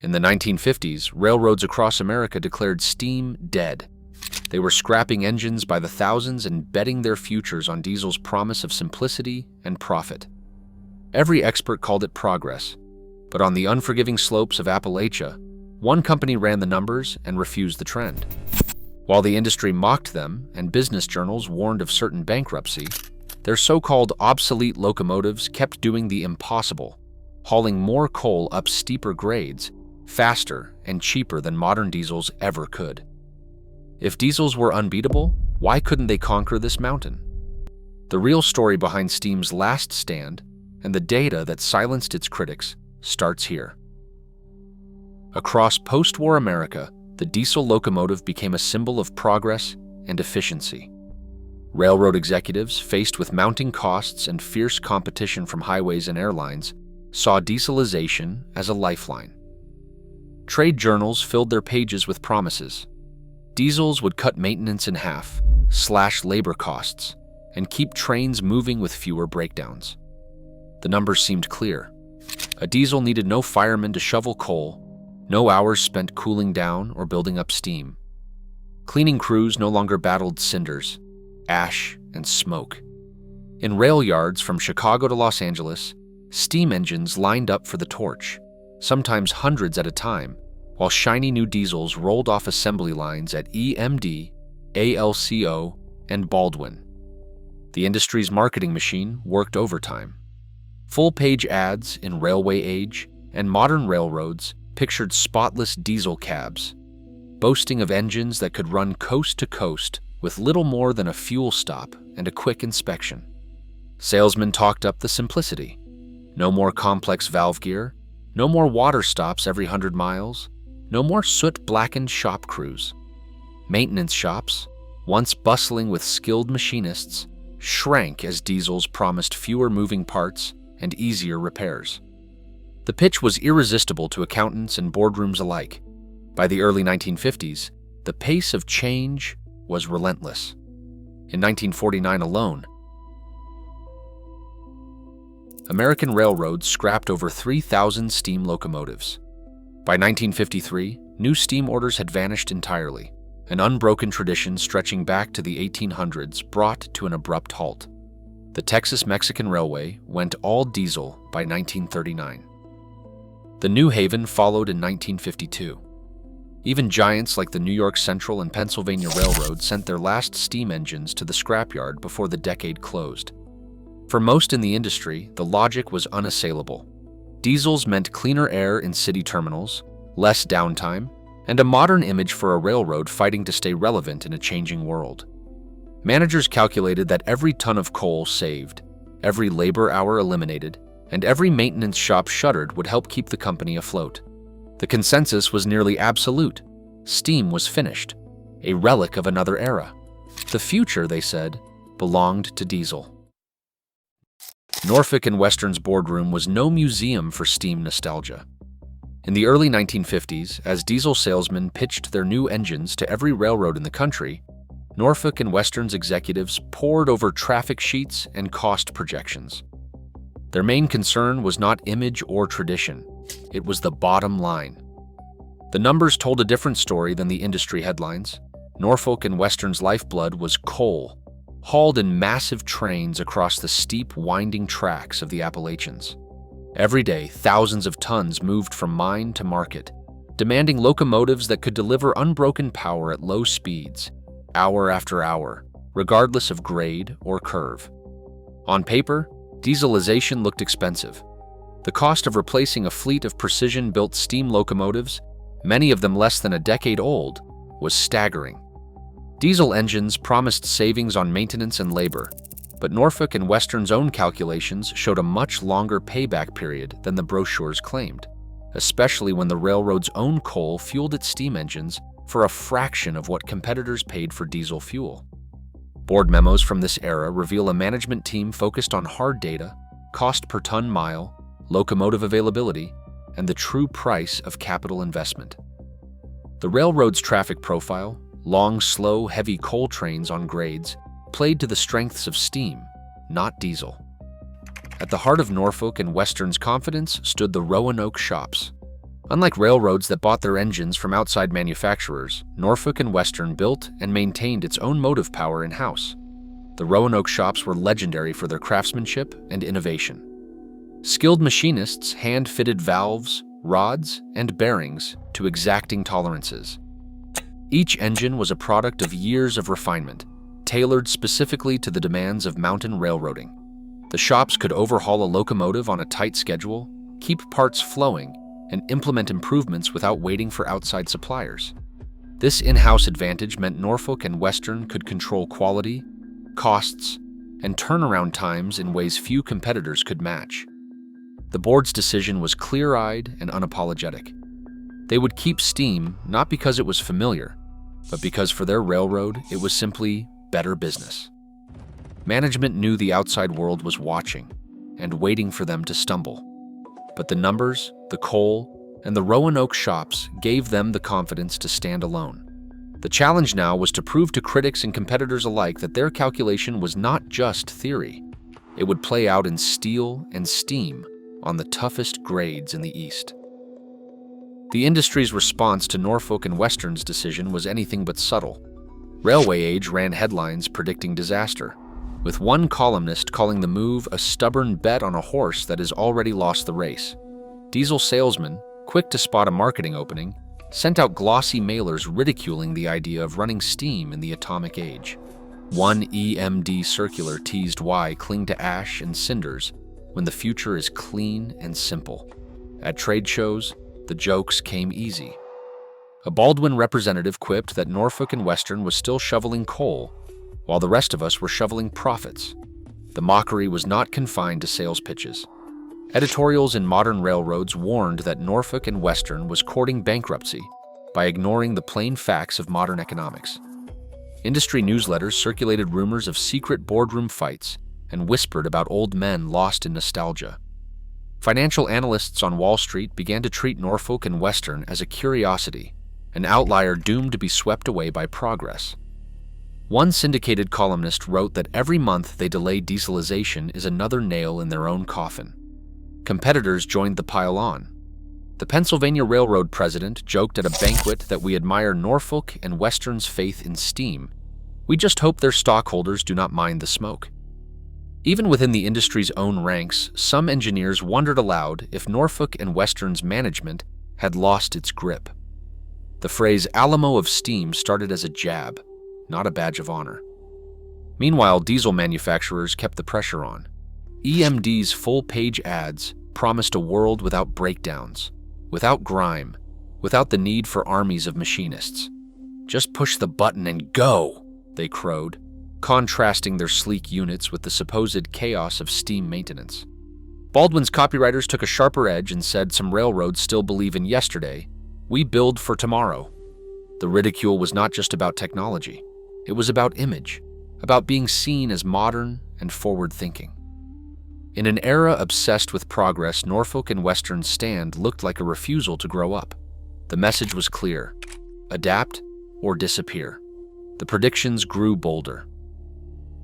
In the 1950s, railroads across America declared steam dead. They were scrapping engines by the thousands and betting their futures on diesel's promise of simplicity and profit. Every expert called it progress, but on the unforgiving slopes of Appalachia, one company ran the numbers and refused the trend. While the industry mocked them and business journals warned of certain bankruptcy, their so-called obsolete locomotives kept doing the impossible, hauling more coal up steeper grades, faster and cheaper than modern diesels ever could. If diesels were unbeatable, why couldn't they conquer this mountain? The real story behind steam's last stand and the data that silenced its critics starts here. Across post-war America, the diesel locomotive became a symbol of progress and efficiency. Railroad executives, faced with mounting costs and fierce competition from highways and airlines, saw dieselization as a lifeline. Trade journals filled their pages with promises. Diesels would cut maintenance in half, slash labor costs, and keep trains moving with fewer breakdowns. The numbers seemed clear. A diesel needed no firemen to shovel coal, no hours spent cooling down or building up steam. Cleaning crews no longer battled cinders, ash, and smoke. In rail yards from Chicago to Los Angeles, steam engines lined up for the torch, sometimes hundreds at a time, while shiny new diesels rolled off assembly lines at EMD, ALCO, and Baldwin. The industry's marketing machine worked overtime. Full-page ads in Railway Age and Modern Railroads pictured spotless diesel cabs, boasting of engines that could run coast to coast with little more than a fuel stop and a quick inspection. Salesmen talked up the simplicity. No more complex valve gear, no more water stops every 100 miles, no more soot-blackened shop crews. Maintenance shops, once bustling with skilled machinists, shrank as diesels promised fewer moving parts and easier repairs. The pitch was irresistible to accountants and boardrooms alike. By the early 1950s, the pace of change was relentless. In 1949 alone, American railroads scrapped over 3,000 steam locomotives. By 1953, new steam orders had vanished entirely, an unbroken tradition stretching back to the 1800s brought to an abrupt halt. The Texas-Mexican Railway went all diesel by 1939. The New Haven followed in 1952. Even giants like the New York Central and Pennsylvania Railroad sent their last steam engines to the scrapyard before the decade closed. For most in the industry, the logic was unassailable. Diesels meant cleaner air in city terminals, less downtime, and a modern image for a railroad fighting to stay relevant in a changing world. Managers calculated that every ton of coal saved, every labor hour eliminated, and every maintenance shop shuttered would help keep the company afloat. The consensus was nearly absolute. Steam was finished, a relic of another era. The future, they said, belonged to diesel. Norfolk and Western's boardroom was no museum for steam nostalgia. In the early 1950s, as diesel salesmen pitched their new engines to every railroad in the country, Norfolk and Western's executives pored over traffic sheets and cost projections. Their main concern was not image or tradition. It was the bottom line. The numbers told a different story than the industry headlines. Norfolk and Western's lifeblood was coal, hauled in massive trains across the steep, winding tracks of the Appalachians. Every day, thousands of tons moved from mine to market, demanding locomotives that could deliver unbroken power at low speeds, hour after hour, regardless of grade or curve. On paper, dieselization looked expensive. The cost of replacing a fleet of precision-built steam locomotives, many of them less than a decade old, was staggering. Diesel engines promised savings on maintenance and labor, but Norfolk and Western's own calculations showed a much longer payback period than the brochures claimed, especially when the railroad's own coal fueled its steam engines for a fraction of what competitors paid for diesel fuel. Board memos from this era reveal a management team focused on hard data, cost per ton mile, locomotive availability, and the true price of capital investment. The railroad's traffic profile, long, slow, heavy coal trains on grades, played to the strengths of steam, not diesel. At the heart of Norfolk and Western's confidence stood the Roanoke shops. Unlike railroads that bought their engines from outside manufacturers, Norfolk and Western built and maintained its own motive power in-house. The Roanoke shops were legendary for their craftsmanship and innovation. Skilled machinists hand-fitted valves, rods, and bearings to exacting tolerances. Each engine was a product of years of refinement, tailored specifically to the demands of mountain railroading. The shops could overhaul a locomotive on a tight schedule, keep parts flowing, and implement improvements without waiting for outside suppliers. This in-house advantage meant Norfolk and Western could control quality, costs, and turnaround times in ways few competitors could match. The board's decision was clear-eyed and unapologetic. They would keep steam not because it was familiar, but because for their railroad, it was simply better business. Management knew the outside world was watching and waiting for them to stumble. But the numbers, the coal, and the Roanoke shops gave them the confidence to stand alone. The challenge now was to prove to critics and competitors alike that their calculation was not just theory. It would play out in steel and steam on the toughest grades in the East. The industry's response to Norfolk and Western's decision was anything but subtle. Railway Age ran headlines predicting disaster, with one columnist calling the move a stubborn bet on a horse that has already lost the race. Diesel salesmen, quick to spot a marketing opening, sent out glossy mailers ridiculing the idea of running steam in the atomic age. One EMD circular teased why cling to ash and cinders when the future is clean and simple. At trade shows, the jokes came easy. A Baldwin representative quipped that Norfolk and Western was still shoveling coal, while the rest of us were shoveling profits. The mockery was not confined to sales pitches. Editorials in modern railroads warned that Norfolk and Western was courting bankruptcy by ignoring the plain facts of modern economics. Industry newsletters circulated rumors of secret boardroom fights and whispered about old men lost in nostalgia. Financial analysts on Wall Street began to treat Norfolk and Western as a curiosity, an outlier doomed to be swept away by progress. One syndicated columnist wrote that every month they delay dieselization is another nail in their own coffin. Competitors joined the pile on. The Pennsylvania Railroad president joked at a banquet that we admire Norfolk and Western's faith in steam. We just hope their stockholders do not mind the smoke. Even within the industry's own ranks, some engineers wondered aloud if Norfolk and Western's management had lost its grip. The phrase Alamo of steam started as a jab, not a badge of honor. Meanwhile, diesel manufacturers kept the pressure on. EMD's full-page ads promised a world without breakdowns, without grime, without the need for armies of machinists. Just push the button and go, they crowed, contrasting their sleek units with the supposed chaos of steam maintenance. Baldwin's copywriters took a sharper edge and said some railroads still believe in yesterday. We build for tomorrow. The ridicule was not just about technology. It was about image, about being seen as modern and forward-thinking. In an era obsessed with progress, Norfolk and Western's stand looked like a refusal to grow up. The message was clear: adapt or disappear. The predictions grew bolder.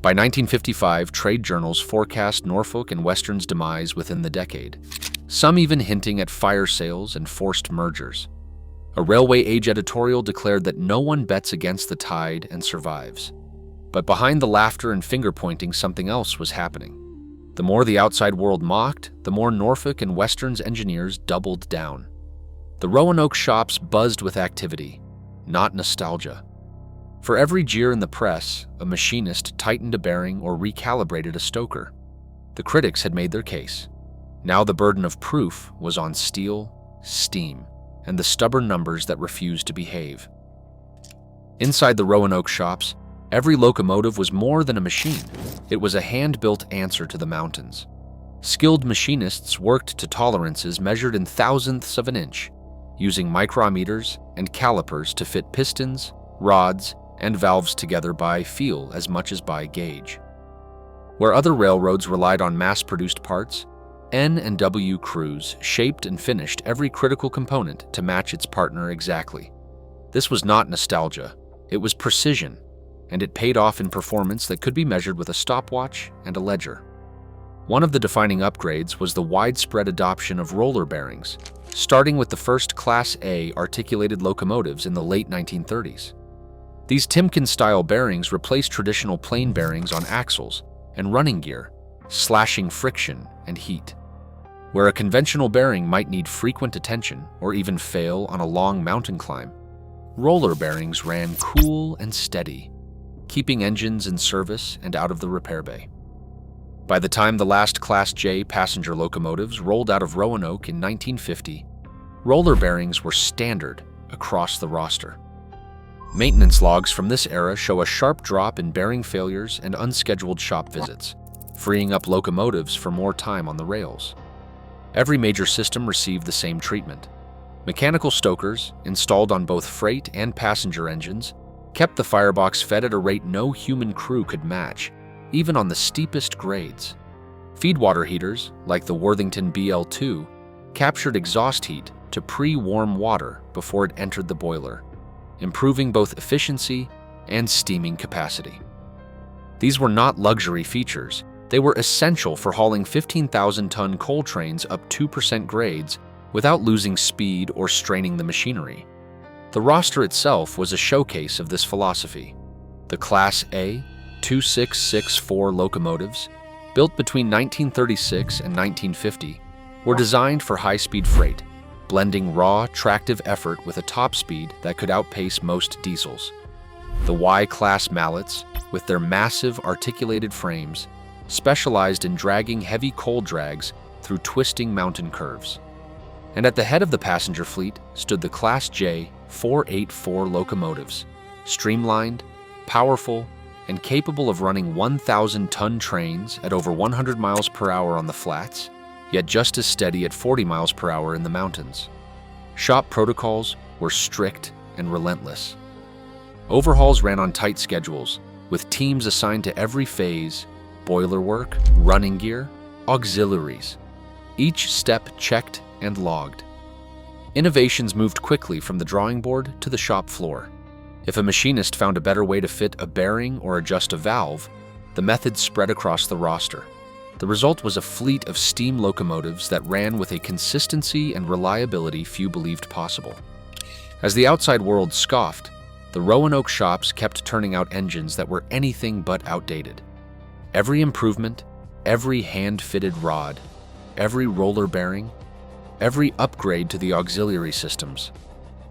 By 1955, trade journals forecast Norfolk and Western's demise within the decade, some even hinting at fire sales and forced mergers. A Railway Age editorial declared that no one bets against the tide and survives. But behind the laughter and finger-pointing, something else was happening. The more the outside world mocked, the more Norfolk and Western's engineers doubled down. The Roanoke shops buzzed with activity, not nostalgia. For every jeer in the press, a machinist tightened a bearing or recalibrated a stoker. The critics had made their case. Now the burden of proof was on steel, steam, and the stubborn numbers that refused to behave. Inside the Roanoke shops, every locomotive was more than a machine. It was a hand-built answer to the mountains. Skilled machinists worked to tolerances measured in thousandths of an inch, using micrometers and calipers to fit pistons, rods, and valves together by feel as much as by gauge. Where other railroads relied on mass-produced parts, N&W crews shaped and finished every critical component to match its partner exactly. This was not nostalgia, it was precision, and it paid off in performance that could be measured with a stopwatch and a ledger. One of the defining upgrades was the widespread adoption of roller bearings, starting with the first Class A articulated locomotives in the late 1930s. These Timken-style bearings replaced traditional plain bearings on axles and running gear, slashing friction and heat. Where a conventional bearing might need frequent attention or even fail on a long mountain climb, roller bearings ran cool and steady, keeping engines in service and out of the repair bay. By the time the last Class J passenger locomotives rolled out of Roanoke in 1950, roller bearings were standard across the roster. Maintenance logs from this era show a sharp drop in bearing failures and unscheduled shop visits, freeing up locomotives for more time on the rails. Every major system received the same treatment. Mechanical stokers, installed on both freight and passenger engines, kept the firebox fed at a rate no human crew could match, even on the steepest grades. Feedwater heaters, like the Worthington BL2, captured exhaust heat to pre-warm water before it entered the boiler, improving both efficiency and steaming capacity. These were not luxury features. They were essential for hauling 15,000-ton coal trains up 2% grades without losing speed or straining the machinery. The roster itself was a showcase of this philosophy. The Class A 2664 locomotives, built between 1936 and 1950, were designed for high-speed freight, blending raw, tractive effort with a top speed that could outpace most diesels. The Y-class mallets, with their massive articulated frames, specialized in dragging heavy coal drags through twisting mountain curves. And at the head of the passenger fleet stood the Class J 484 locomotives, streamlined, powerful, and capable of running 1,000-ton trains at over 100 miles per hour on the flats, yet just as steady at 40 miles per hour in the mountains. Shop protocols were strict and relentless. Overhauls ran on tight schedules, with teams assigned to every phase: boiler work, running gear, auxiliaries. Each step checked and logged. Innovations moved quickly from the drawing board to the shop floor. If a machinist found a better way to fit a bearing or adjust a valve, the method spread across the roster. The result was a fleet of steam locomotives that ran with a consistency and reliability few believed possible. As the outside world scoffed, the Roanoke shops kept turning out engines that were anything but outdated. Every improvement, every hand-fitted rod, every roller bearing, every upgrade to the auxiliary systems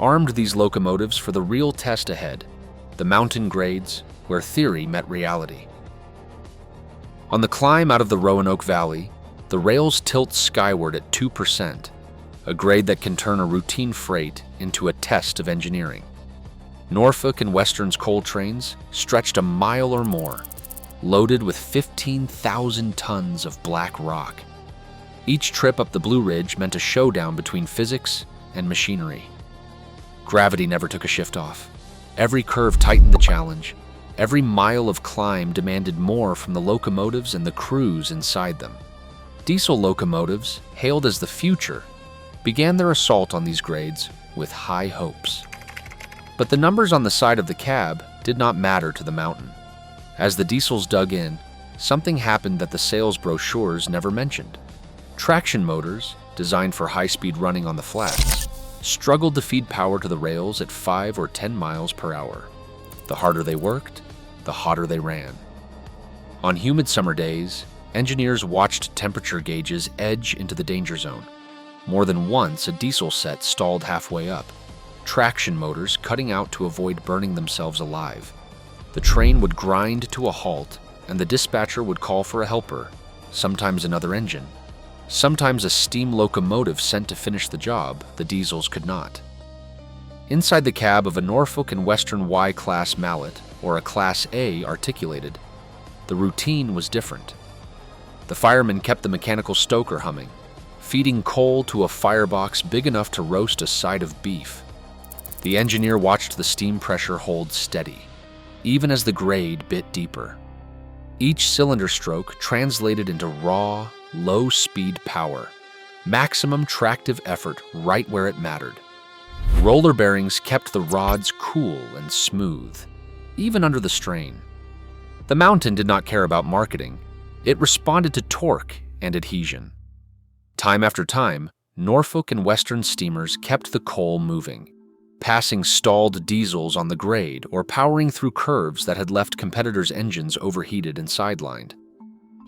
armed these locomotives for the real test ahead, the mountain grades where theory met reality. On the climb out of the Roanoke Valley, the rails tilt skyward at 2%, a grade that can turn a routine freight into a test of engineering. Norfolk and Western's coal trains stretched a mile or more, loaded with 15,000 tons of black rock. Each trip up the Blue Ridge meant a showdown between physics and machinery. Gravity never took a shift off. Every curve tightened the challenge. Every mile of climb demanded more from the locomotives and the crews inside them. Diesel locomotives, hailed as the future, began their assault on these grades with high hopes. But the numbers on the side of the cab did not matter to the mountain. As the diesels dug in, something happened that the sales brochures never mentioned. Traction motors, designed for high-speed running on the flats, struggled to feed power to the rails at 5 or 10 miles per hour. The harder they worked, the hotter they ran. On humid summer days, engineers watched temperature gauges edge into the danger zone. More than once, a diesel set stalled halfway up, traction motors cutting out to avoid burning themselves alive. The train would grind to a halt, and the dispatcher would call for a helper, sometimes another engine, sometimes a steam locomotive sent to finish the job the diesels could not. Inside the cab of a Norfolk and Western Y-class mallet or a Class A articulated, the routine was different. The fireman kept the mechanical stoker humming, feeding coal to a firebox big enough to roast a side of beef. The engineer watched the steam pressure hold steady, even as the grade bit deeper. Each cylinder stroke translated into raw, low-speed power, maximum tractive effort right where it mattered. Roller bearings kept the rods cool and smooth, even under the strain. The mountain did not care about marketing. It responded to torque and adhesion. Time after time, Norfolk and Western steamers kept the coal moving, passing stalled diesels on the grade or powering through curves that had left competitors' engines overheated and sidelined.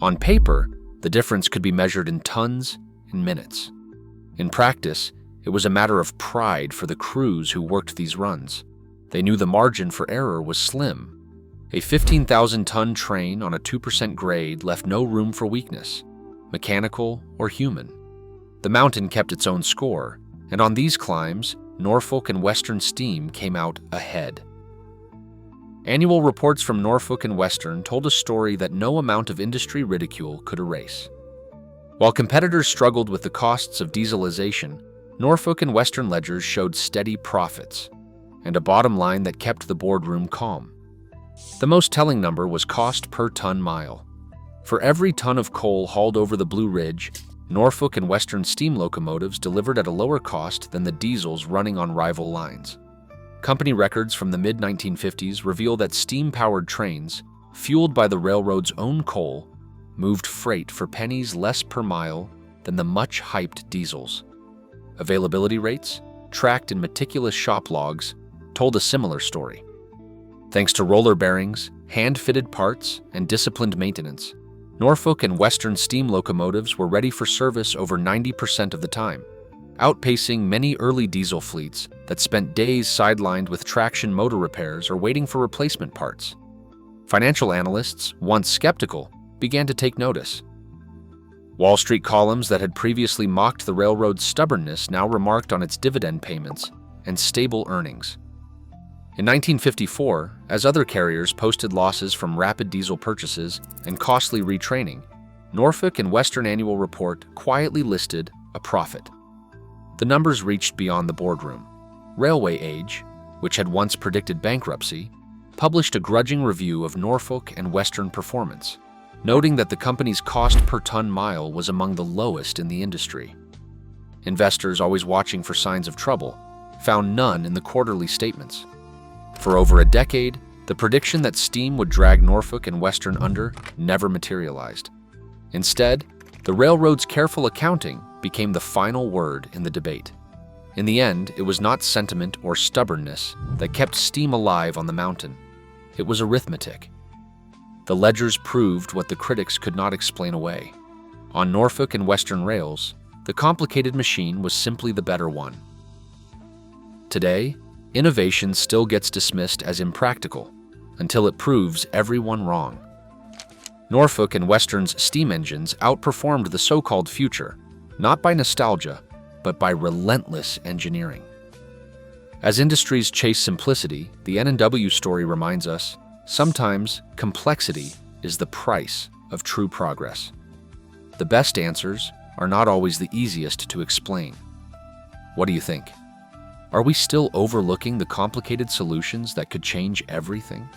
On paper, the difference could be measured in tons and minutes. In practice, it was a matter of pride for the crews who worked these runs. They knew the margin for error was slim. A 15,000-ton train on a 2% grade left no room for weakness, mechanical or human. The mountain kept its own score, and on these climbs, Norfolk and Western Steam came out ahead. Annual reports from Norfolk and Western told a story that no amount of industry ridicule could erase. While competitors struggled with the costs of dieselization, Norfolk and Western ledgers showed steady profits and a bottom line that kept the boardroom calm. The most telling number was cost per ton mile. For every ton of coal hauled over the Blue Ridge, Norfolk and Western steam locomotives delivered at a lower cost than the diesels running on rival lines. Company records from the mid-1950s reveal that steam-powered trains, fueled by the railroad's own coal, moved freight for pennies less per mile than the much-hyped diesels. Availability rates, tracked in meticulous shop logs, told a similar story. Thanks to roller bearings, hand-fitted parts, and disciplined maintenance, Norfolk and Western steam locomotives were ready for service over 90% of the time, outpacing many early diesel fleets that spent days sidelined with traction motor repairs or waiting for replacement parts. Financial analysts, once skeptical, began to take notice. Wall Street columns that had previously mocked the railroad's stubbornness now remarked on its dividend payments and stable earnings. In 1954, as other carriers posted losses from rapid diesel purchases and costly retraining, Norfolk and Western Annual Report quietly listed a profit. The numbers reached beyond the boardroom. Railway Age, which had once predicted bankruptcy, published a grudging review of Norfolk and Western performance, noting that the company's cost per ton mile was among the lowest in the industry. Investors, always watching for signs of trouble, found none in the quarterly statements. For over a decade, the prediction that steam would drag Norfolk and Western under never materialized. Instead, the railroad's careful accounting became the final word in the debate. In the end, it was not sentiment or stubbornness that kept steam alive on the mountain. It was arithmetic. The ledgers proved what the critics could not explain away. On Norfolk and Western rails, the complicated machine was simply the better one. Today, innovation still gets dismissed as impractical until it proves everyone wrong. Norfolk and Western's steam engines outperformed the so-called future, not by nostalgia, but by relentless engineering. As industries chase simplicity, the N&W story reminds us, sometimes complexity is the price of true progress. The best answers are not always the easiest to explain. What do you think? Are we still overlooking the complicated solutions that could change everything?